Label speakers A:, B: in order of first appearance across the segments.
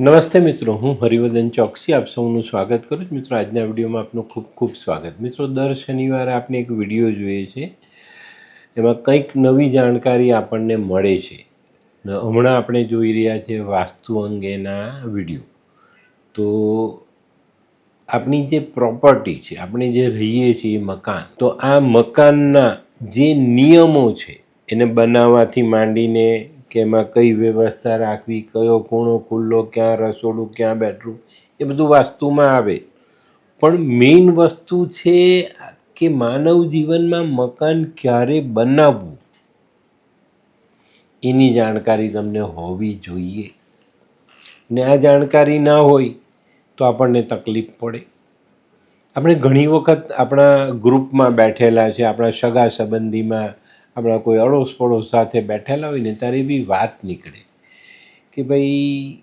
A: નમસ્તે મિત્રો, હું હરિવર્ધન ચોકસી આપ સૌનું સ્વાગત કરું છું. મિત્રો, આજના વિડીયોમાં આપનું ખૂબ ખૂબ સ્વાગત. મિત્રો, દર શનિવારે આપણે એક વિડીયો જોઈએ છે, એમાં કંઈક નવી જાણકારી આપણને મળે છે. હમણાં આપણે જોઈ રહ્યા છીએ વાસ્તુ અંગેના વિડીયો. તો આપણી જે પ્રોપર્ટી છે, આપણે જે રહીએ છીએ મકાન, તો આ મકાનના જે નિયમો છે એને બનાવવાથી માંડીને કે એમાં કઈ વ્યવસ્થા રાખવી, કયો ખૂણો ખુલ્લો, ક્યાં રસોડું, ક્યાં બેડરૂમ, એ બધું વાસ્તુમાં આવે. પણ મેઇન વસ્તુ છે કે માનવ જીવનમાં મકાન ક્યારે બનાવવું એની જાણકારી તમને હોવી જોઈએ. ને આ જાણકારી ના હોય તો આપણને તકલીફ પડે. આપણે ઘણી વખત આપણા ગ્રુપમાં બેઠેલા છે, આપણા સગા સંબંધીમાં, આપણા કોઈ અડોશ પડોશ સાથે બેઠેલા હોય ને ત્યારે એવી વાત નીકળે કે ભાઈ,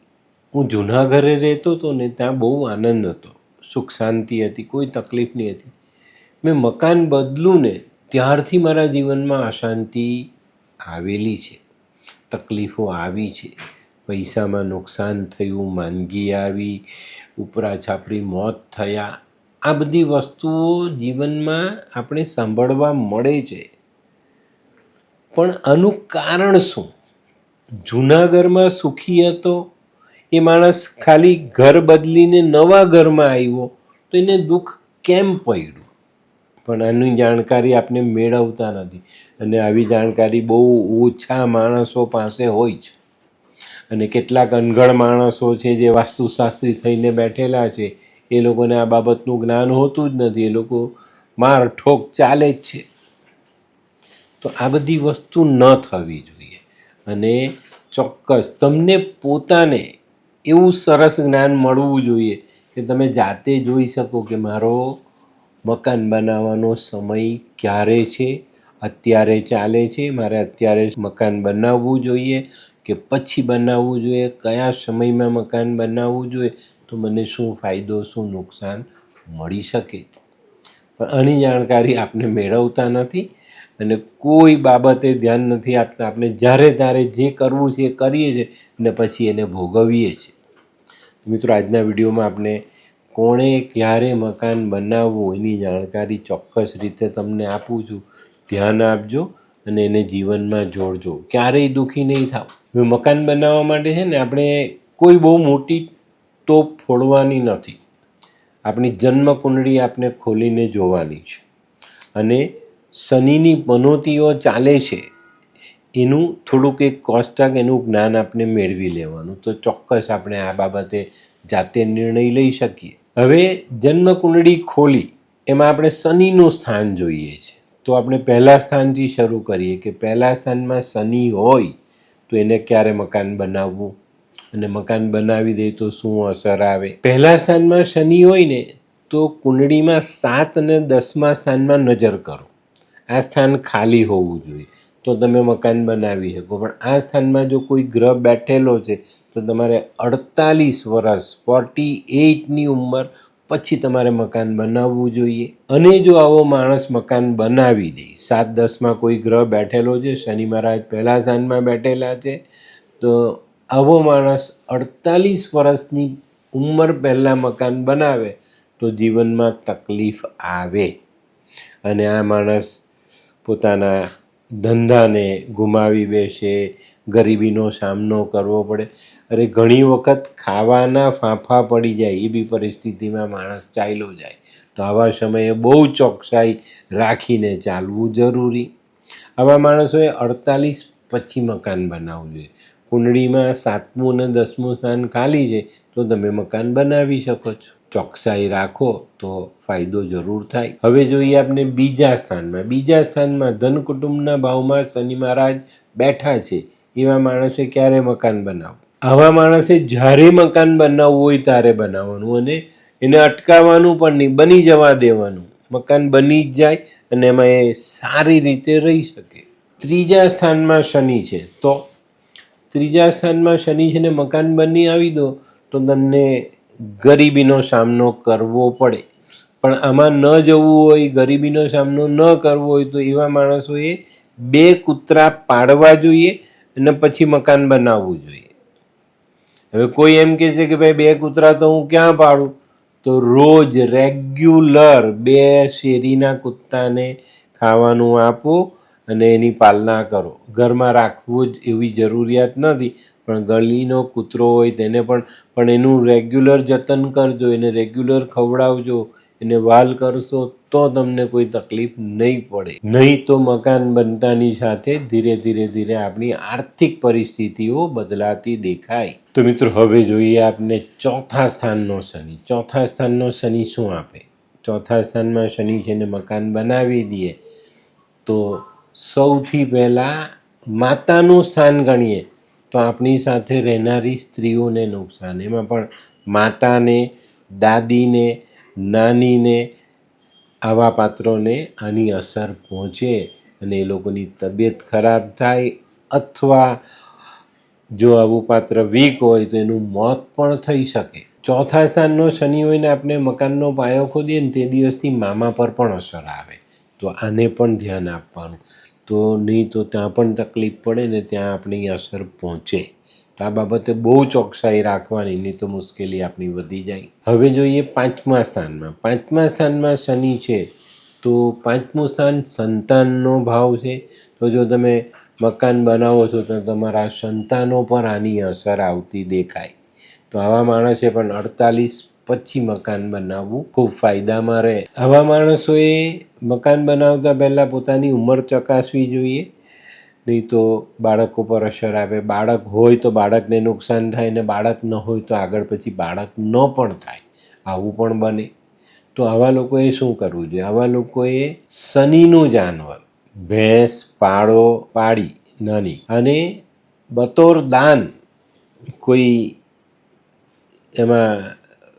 A: હું જૂના ઘરે રહેતો હતો ને ત્યાં બહુ આનંદ હતો, સુખ શાંતિ હતી, કોઈ તકલીફ નહીં હતી. મેં મકાન બદલું ને ત્યારથી મારા જીવનમાં અશાંતિ આવેલી છે, તકલીફો આવી છે, પૈસામાં નુકસાન થયું, માંદગી આવી, ઉપરા છાપરી મોત થયા. આ બધી વસ્તુઓ જીવનમાં આપણે સાંભળવા મળે છે. પણ આનું કારણ શું? જૂના ઘરમાં સુખી હતો એ માણસ ખાલી ઘર બદલીને નવા ઘરમાં આવ્યો તો એને દુઃખ કેમ પડ્યું? પણ આની જાણકારી આપણે મેળવતા નથી, અને આવી જાણકારી બહુ ઓછા માણસો પાસે હોય છે. અને કેટલાક અનગઢ માણસો છે જે વાસ્તુશાસ્ત્રી થઈને બેઠેલા છે, એ લોકોને આ બાબતનું જ્ઞાન હોતું જ નથી. એ લોકો માર ઠોક ચાલે જ છે. તો આ બધી વસ્તુ ન થવી જોઈએ. અને ચોક્કસ તમને પોતાને એવું સરસ જ્ઞાન મળવું જોઈએ કે તમે જાતે જોઈ શકો કે મારો મકાન બનાવવાનો સમય ક્યારે છે, અત્યારે ચાલે છે, મારે અત્યારે મકાન બનાવવું જોઈએ કે પછી બનાવવું જોઈએ, કયા સમયમાં મકાન બનાવવું જોઈએ, તો મને શું ફાયદો, શું નુકસાન મળી શકે. પણ આની જાણકારી આપણે મેળવતા નથી અને કોઈ બાબતે ધ્યાન નથી આપતા. આપણે જ્યારે ત્યારે જે કરવું છે એ કરીએ છીએ અને પછી એને ભોગવીએ છીએ. મિત્રો, આજના વિડીયોમાં આપણે કોણે ક્યારે મકાન બનાવવું એની જાણકારી ચોક્કસ રીતે તમને આપું છું. ધ્યાન આપજો અને એને જીવનમાં જોડજો, ક્યારેય દુઃખી નહીં થાવ. મકાન બનાવવા માટે છે ને આપણે કોઈ બહુ મોટી તોપ ફોડવાની નથી. આપણી જન્મ કુંડળી આપણે ખોલીને જોવાની છે, અને શનિની પનોતીઓ ચાલે છે એનું થોડુંક એક કોષ્ટક, એનું જ્ઞાન આપણે મેળવી લેવાનું, તો ચોક્કસ આપણે આ બાબતે જાતે નિર્ણય લઈ શકીએ. હવે જન્મ કુંડળી ખોલી એમાં આપણે શનિનું સ્થાન જોઈએ છે. તો આપણે પહેલા સ્થાનથી શરૂ કરીએ કે પહેલા સ્થાનમાં શનિ હોય તો એને ક્યારે મકાન બનાવવું, અને મકાન બનાવી દે તો શું અસર આવે. પહેલા સ્થાનમાં શનિ હોય ને તો કુંડળીમાં 7 અને 10મા સ્થાનમાં નજર કરો. આ સ્થાન ખાલી હોવું જોઈએ તો તમે મકાન બનાવી શકો. પણ આ સ્થાનમાં જો કોઈ ગ્રહ બેઠેલો છે તો તમારે 48 વર્ષ 48ની ઉંમર પછી તમારે મકાન બનાવવું જોઈએ. અને જો આવો માણસ મકાન બનાવી દે, 7-10માં કોઈ ગ્રહ બેઠેલો છે, શનિ મહારાજ પહેલા સ્થાનમાં બેઠેલા છે, તો આવો માણસ 48 વર્ષની ઉંમર પહેલાં મકાન બનાવે તો જીવનમાં તકલીફ આવે, અને આ માણસ પોતાના ધંધાને ગુમાવી બેસે, ગરીબીનો સામનો કરવો પડે. અરે ઘણી વખત ખાવાના ફાંફા પડી જાય એવી પરિસ્થિતિમાં માણસ ચાલ્યો જાય. તો આવા સમયે બહુ ચોકસાઈ રાખીને ચાલવું જરૂરી. આવા માણસોએ 48 પછી મકાન બનાવવું જોઈએ. કુંડળીમાં 7મું અને 10મું સ્થાન ખાલી છે તો તમે મકાન બનાવી શકો છો. ચોકસાઈ રાખો તો ફાયદો જરૂર થાય. હવે જોઈએ આપણે બીજા સ્થાનમાં. બીજા સ્થાનમાં ધન કુટુંબના ભાવમાં શનિ મહારાજ બેઠા છે, એવા માણસે ક્યારે મકાન બનાવવું? આવા માણસે જ્યારે મકાન બનાવવું હોય ત્યારે બનાવવાનું, અને એને અટકાવવાનું પણ નહીં, બની જવા દેવાનું. મકાન બની જ જાય અને એમાં એ સારી રીતે રહી શકે. ત્રીજા સ્થાનમાં શનિ છે, તો ત્રીજા સ્થાનમાં શનિ છે ને મકાન બની આવી દો તો તમને ગરીબીનો સામનો કરવો પડે. પણ આમાં ન જવું હોય, ગરીબીનો સામનો ન કરવો હોય તો એવા માણસોએ 2 કૂતરા પાડવા જોઈએ અને પછી મકાન બનાવવું જોઈએ. હવે કોઈ એમ કહે છે કે ભાઈ 2 કૂતરા તો હું ક્યાં પાડું, તો રોજ રેગ્યુલર 2 શેરીના કૂતરાને ખાવાનું આપો અને એની પાલના કરો. ઘરમાં રાખવું જ એવી જરૂરિયાત નથી, પણ ગલીનો કૂતરો હોય તેને પણ એનું રેગ્યુલર જતન કરજો, એને રેગ્યુલર ખવડાવજો, એને વાલ કરશો તો તમને કોઈ તકલીફ નહીં પડે. નહીં તો મકાન બનતાની સાથે ધીરે ધીરે આપણી આર્થિક પરિસ્થિતિઓ બદલાતી દેખાય. તો મિત્રો હવે જોઈએ આપને ચોથા સ્થાનનો શનિ. ચોથા સ્થાનનો શનિ શું આપે? ચોથા સ્થાનમાં શનિ છે ને મકાન બનાવી દઈએ તો સૌથી પહેલાં માતાનું સ્થાન ગણીએ તો આપણી સાથે રહેનારી સ્ત્રીઓને નુકસાન. એમાં પણ માતાને, દાદીને, નાનીને, આવા પાત્રોને આની અસર પહોંચે અને એ લોકોની તબિયત ખરાબ થાય, અથવા જો આવું પાત્ર વીક હોય તો એનું મોત પણ થઈ શકે. ચોથા સ્થાનનો શનિ હોય ને આપણે મકાનનો પાયો ખોદીએ ને તે દિવસથી મામા પર પણ અસર આવે, તો આને પણ ધ્યાન આપવાનું. તો નહીં તો ત્યાં પણ તકલીફ પડે ને ત્યાં આપણી અસર પહોંચે. તો આ બાબતે બહુ ચોકસાઈ રાખવાની, નહીં તો મુશ્કેલી આપણી વધી જાય. હવે જોઈએ પાંચમા સ્થાનમાં. પાંચમા સ્થાનમાં શનિ છે તો પાંચમું સ્થાન સંતાનનો ભાવ છે. તો જો તમે મકાન બનાવો છો તો તમારા સંતાનો પર આની અસર આવતી દેખાય. તો આવા માણસે પણ 48 પછી મકાન બનાવવું ખૂબ ફાયદામાં રહે. આવા માણસોએ મકાન બનાવતા પહેલાં પોતાની ઉંમર ચકાસવી જોઈએ, નહીં તો બાળકો પર અસર આવે. બાળક હોય તો બાળકને નુકસાન થાય, ને બાળક ન હોય તો આગળ પછી બાળક ન પણ થાય, આવું પણ બને. તો આવા લોકોએ શું કરવું જોઈએ? આવા લોકોએ શનિનું જાનવર ભેંસ પાડી નાની અને બતોર દાન કોઈ એમાં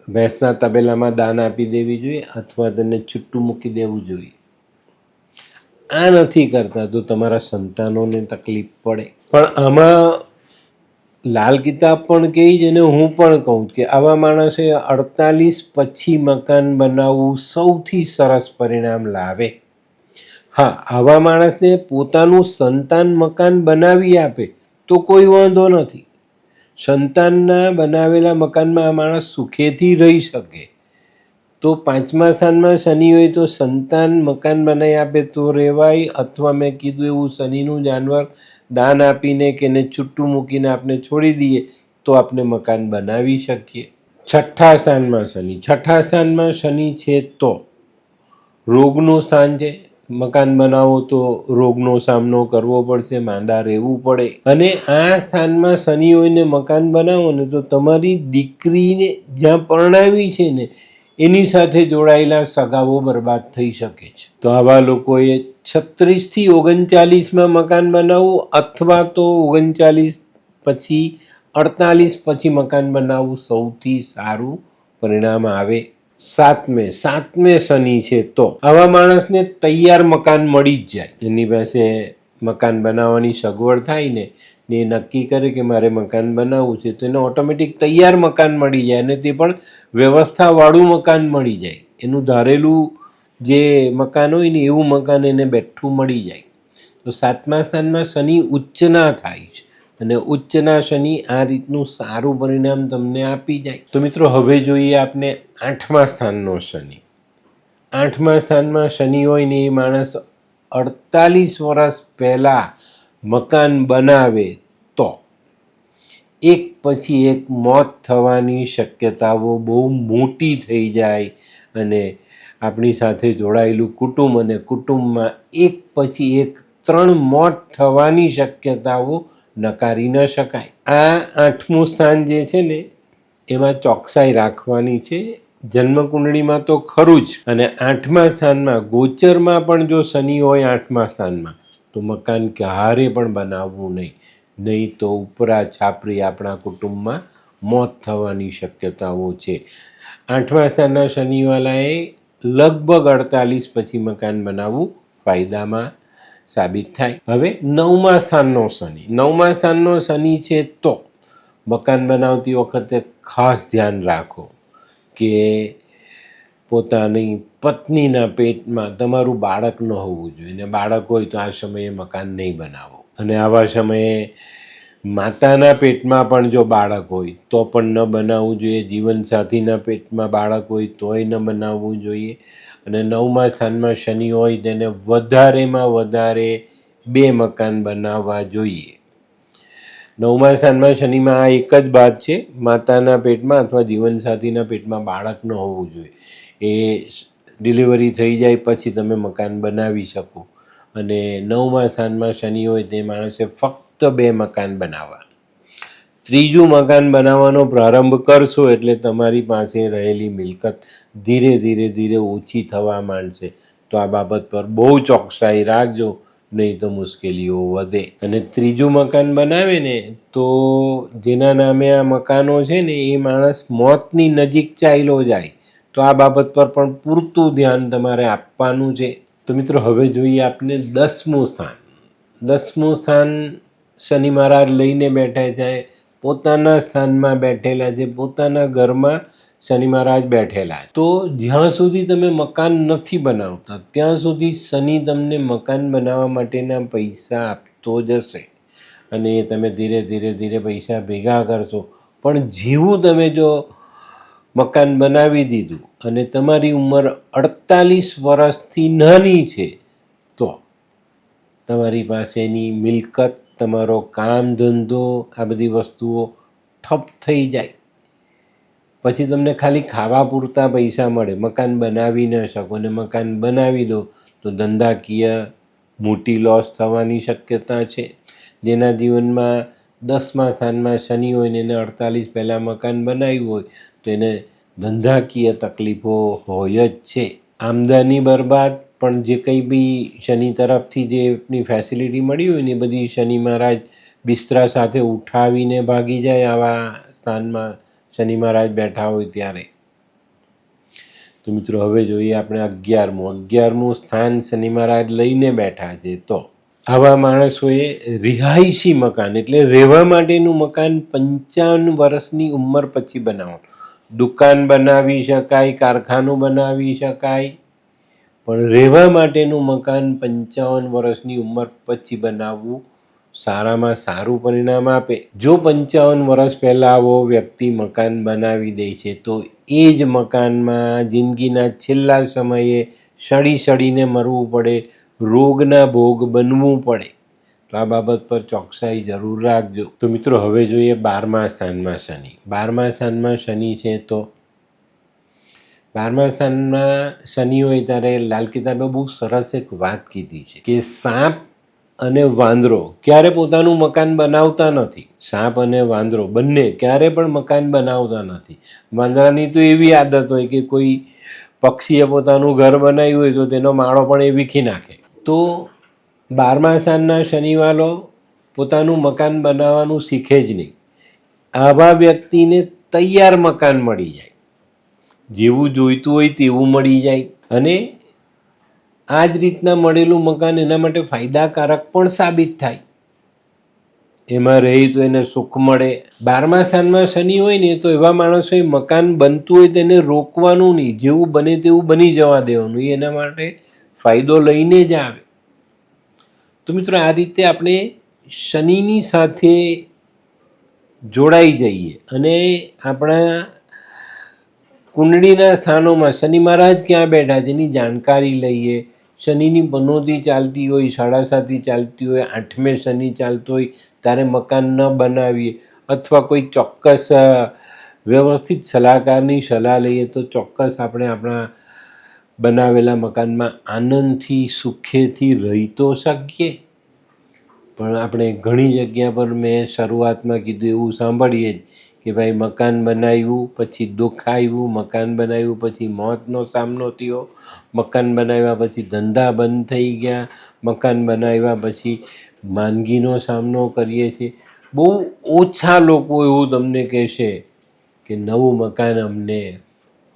A: ભેંસના તબેલામાં દાન આપી દેવી જોઈએ, અથવા તેને છૂટું મૂકી દેવું જોઈએ. આ નથી કરતા તો તમારા સંતાનોને તકલીફ પડે. પણ આમાં લાલ કિતાબ પણ કહે છે અને હું પણ કહું કે આવા માણસે 48 પછી મકાન બનાવવું સૌથી સરસ પરિણામ લાવે. હા, આવા માણસને પોતાનું સંતાન મકાન બનાવી આપે તો કોઈ વાંધો નથી. સંતાનના બનાવેલા મકાનમાં આ માણસ સુખેથી રહી શકે. તો પાંચમા સ્થાનમાં શનિ હોય તો સંતાન મકાન બનાવી આપે તો રહેવાય, અથવા મેં કીધું એવું શનિનું જાનવર દાન આપીને કે એને છૂટું મૂકીને આપણે છોડી દઈએ તો આપણે મકાન બનાવી શકીએ. છઠ્ઠા સ્થાનમાં શનિ. છઠ્ઠા સ્થાનમાં શનિ છે તો રોગનું સ્થાન છે. મકાન બનાવો તો રોગનો સામનો કરવો પડશે, માંદા રહેવું પડે. અને આ સ્થાનમાં શનિ હોઈને મકાન બનાવો ને તો તમારી દીકરીને જ્યાં પરણાવી છે ને એની સાથે જોડાયેલા સગાઓ બરબાદ થઈ શકે છે. તો આવા લોકોએ 36 થી 39માં મકાન બનાવવું, અથવા તો 39 પછી 48 પછી મકાન બનાવવું સૌથી સારું પરિણામ આવે. સાતમે શનિ છે તો આવા માણસને તૈયાર મકાન મળી જ જાય. એની પાસે મકાન બનાવવાની સગવડ થાય ને એ નક્કી કરે કે મારે મકાન બનાવવું છે તો એને ઓટોમેટિક તૈયાર મકાન મળી જાય, અને તે પણ વ્યવસ્થાવાળું મકાન મળી જાય. એનું ધારેલું જે મકાન હોય ને એવું મકાન એને બેઠું મળી જાય. તો સાતમા સ્થાનમાં શનિ ઉચ્ચના થાય છે, અને ઉચ્ચના શનિ આ રીતનું સારું પરિણામ તમને આપી જાય. તો મિત્રો હવે જોઈએ આપણે આઠમા સ્થાનનો શનિ. આઠમા સ્થાનમાં શનિ હોય ને એ માણસ 48 વર્ષ પહેલાં મકાન બનાવે તો એક પછી એક મોત થવાની શક્યતાઓ બહુ મોટી થઈ જાય, અને આપણી સાથે જોડાયેલું કુટુંબ અને કુટુંબમાં એક પછી એક 3 મોત થવાની શક્યતાઓ નકારી ન શકાય. આ આઠમું સ્થાન જે છે ને એમાં ચોકસાઈ રાખવાની છે. જન્મકુંડળીમાં તો ખરું જ, અને આઠમા સ્થાનમાં ગોચરમાં પણ જો શનિ હોય આઠમા સ્થાનમાં તો મકાન ક્યારે પણ બનાવવું નહીં, નહીં તો ઉપરા છાપરી આપણા કુટુંબમાં મોત થવાની શક્યતાઓ છે. આઠમા સ્થાનના શનિવાલાએ લગભગ 48 પછી મકાન બનાવવું ફાયદામાં સાબિત થાય. હવે નવમા સ્થાનનો શનિ. નવમા સ્થાનનો શનિ છે તો મકાન બનાવતી વખતે ખાસ ધ્યાન રાખો કે પોતાની પત્નીના પેટમાં તમારું બાળક ન હોવું જોઈએ, ને બાળક હોય તો આ સમયે મકાન નહીં બનાવો. અને આવા સમયે માતાના પેટમાં પણ જો બાળક હોય તો પણ ન બનાવવું જોઈએ, જીવનસાથીના પેટમાં બાળક હોય તોય ન બનાવવું જોઈએ. અને 9મા સ્થાનમાં શનિ હોય તેને વધારેમાં વધારે 2 મકાન બનાવવા જોઈએ. 9મા સ્થાનમાં શનિમાં આ એક જ બાત છે, માતાના પેટમાં અથવા જીવનસાથીના પેટમાં બાળક ન હોવું જોઈએ. એ ડિલિવરી થઈ જાય પછી તમે મકાન બનાવી શકો. અને 9મા સ્થાનમાં શનિ હોય તે માણસે ફક્ત 2 મકાન બનાવવા. 3જું મકાન બનાવવાનો પ્રારંભ કરશો એટલે તમારી પાસે રહેલી મિલકત ધીરે ધીરે ઓછી થવા માંડશે. તો આ બાબત પર બહુ ચોકસાઈ રાખજો, નહીં તો મુશ્કેલીઓ વધે. અને 3જું મકાન બનાવે ને તો જેના નામે આ મકાનો છે ને એ માણસ મોતની નજીક ચાલ્યો જાય. તો આ બાબત પર પણ પૂરતું ધ્યાન તમારે આપવાનું છે. તો મિત્રો હવે જોઈએ આપણે 10મું સ્થાન. 10મું સ્થાન શનિ મહારાજ લઈને બેઠા છે, પોતાના સ્થાનમાં બેઠેલા છે, પોતાના ઘરમાં શનિ મહારાજ બેઠેલા છે. તો જ્યાં સુધી તમે મકાન નથી બનાવતા ત્યાં સુધી શનિ તમને મકાન બનાવવા માટેના પૈસા આપતો જશે અને તમે ધીરે ધીરે પૈસા ભેગા કરશો. પણ જેવું તમે જો મકાન બનાવી દીધું અને તમારી ઉંમર 48 વર્ષથી નાની છે તો તમારી પાસેની મિલકત, તમારો કામ ધંધો, આ બધી વસ્તુઓ ઠપ થઈ જાય. પછી તમને ખાલી ખાવા પૂરતા પૈસા મળે, મકાન બનાવી ન શકો. અને મકાન બનાવી દો તો ધંધાકીય મોટી લોસ થવાની શક્યતા છે. જેના જીવનમાં 10મા સ્થાનમાં શનિ હોય ને એને 48 પહેલાં મકાન બનાવ્યું હોય તો એને ધંધાકીય તકલીફો હોય જ છે. આમદની બરબાદ. પણ જે કંઈ બી શનિ તરફથી જે એની ફેસિલિટી મળી હોય ને એ બધી શનિ મહારાજ બિસ્તરા સાથે ઉઠાવીને ભાગી જાય આવા સ્થાનમાં શનિ મહારાજ બેઠા હોય ત્યારે. તો મિત્રો હવે જોઈએ આપણે 11મું સ્થાન શનિ મહારાજ લઈને બેઠા છે. તો આવા માણસોએ રિહાયશી મકાન એટલે રહેવા માટેનું મકાન 55 વર્ષની ઉંમર પછી બનાવવાનું. દુકાન બનાવી શકાય, કારખાનું બનાવી શકાય, પણ રહેવા માટેનું મકાન 55 વર્ષની ઉંમર પછી બનાવવું સારામાં સારું પરિણામ આપે. જો 55 વર્ષ પહેલાં આવો વ્યક્તિ મકાન બનાવી દે છે તો એ જ મકાનમાં જિંદગીના છેલ્લા સમયે સડીને મરવું પડે, રોગના ભોગ બનવું પડે. તો આ બાબત પર ચોકસાઈ જરૂર રાખજો. તો મિત્રો હવે જોઈએ 12મા સ્થાનમાં શનિ. 12મા સ્થાનમાં શનિ છે તો 12મા સ્થાનમાં શનિ હોય ત્યારે લાલ કિતાબે બહુ સરસ એક વાત કીધી છે કે સાપ અને વાંદરો ક્યારે પોતાનું મકાન બનાવતા નથી. સાપ અને વાંદરો બંને ક્યારે પણ મકાન બનાવતા નથી. વાંદરાની તો એવી આદત હોય કે કોઈ પક્ષીએ પોતાનું ઘર બનાવ્યું હોય તો તેનો માળો પણ એ વીખી નાખે. તો 12મા સ્થાનના શનિવાલો પોતાનું મકાન બનાવવાનું શીખે જ નહીં. આવા વ્યક્તિને તૈયાર મકાન મળી જાય, જેવું જોઈતું હોય તેવું મળી જાય. અને આ જ રીતના મળેલું મકાન એના માટે ફાયદાકારક પણ સાબિત થાય. એમાં રહી તો એને સુખ મળે. 12મા સ્થાનમાં શનિ હોય ને તો એવા માણસોએ મકાન બનતું હોય તેને રોકવાનું નહીં, જેવું બને તેવું બની જવા દેવાનું. એના માટે ફાયદો લઈને જ આવે. તો મિત્રો આ રીતે આપણે શનિની સાથે જોડાઈ જઈએ અને આપણા કુંડળીના સ્થાનોમાં શનિ મહારાજ ક્યાં બેઠા છે એની જાણકારી લઈએ. શનિની પનોતી ચાલતી હોય, 7.5 ચાલતી હોય, 8મે શનિ ચાલતો હોય ત્યારે મકાન ન બનાવીએ. અથવા કોઈ ચોક્કસ વ્યવસ્થિત સલાહકારની સલાહ લઈએ તો ચોક્કસ આપણે આપણા બનાવેલા મકાનમાં આનંદથી સુખેથી રહી તો શકીએ. પણ આપણે ઘણી જગ્યા પર મેં શરૂઆતમાં કીધું એવું સાંભળીએ જ કે ભાઈ મકાન બનાવ્યું પછી દુઃખ આવ્યું, મકાન બનાવ્યું પછી મોતનો સામનો થયો, મકાન બનાવ્યા પછી ધંધા બંધ થઈ ગયા, મકાન બનાવ્યા પછી માંદગીનો સામનો કરીએ છીએ. બહુ ઓછા લોકો એવું તમને કહેશે કે નવું મકાન અમને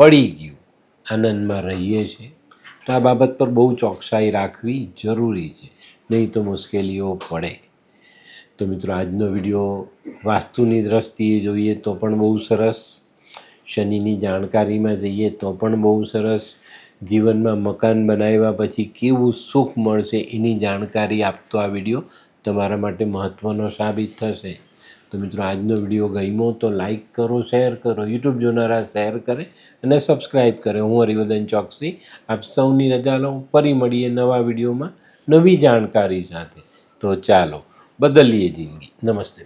A: પડી ગયું, આનંદમાં રહીએ છીએ. તો આ બાબત પર બહુ ચોકસાઈ રાખવી જરૂરી છે, નહીં તો મુશ્કેલીઓ પડે. તો મિત્રો આજનો વિડીયો વાસ્તુની દ્રષ્ટિએ જોઈએ તો પણ બહુ સરસ, શનિની જાણકારીમાં જઈએ તો પણ બહુ સરસ, જીવનમાં મકાન બનાવ્યા પછી કેવું સુખ મળશે એની જાણકારી આપતો આ વિડીયો તમારા માટે મહત્ત્વનો સાબિત થશે. તો મિત્રો આજનો વિડીયો ગમ્યો તો લાઈક કરો, શેર કરો, યુટ્યુબ જોનારા શેર કરે અને સબસ્ક્રાઈબ કરે. હું હરિવર્ધન ચોકસી આપ સૌની રજા લઉં. ફરી મળીએ નવા વિડીયોમાં નવી જાણકારી સાથે. તો ચાલો બદલીએ જિંદગી. નમસ્તે.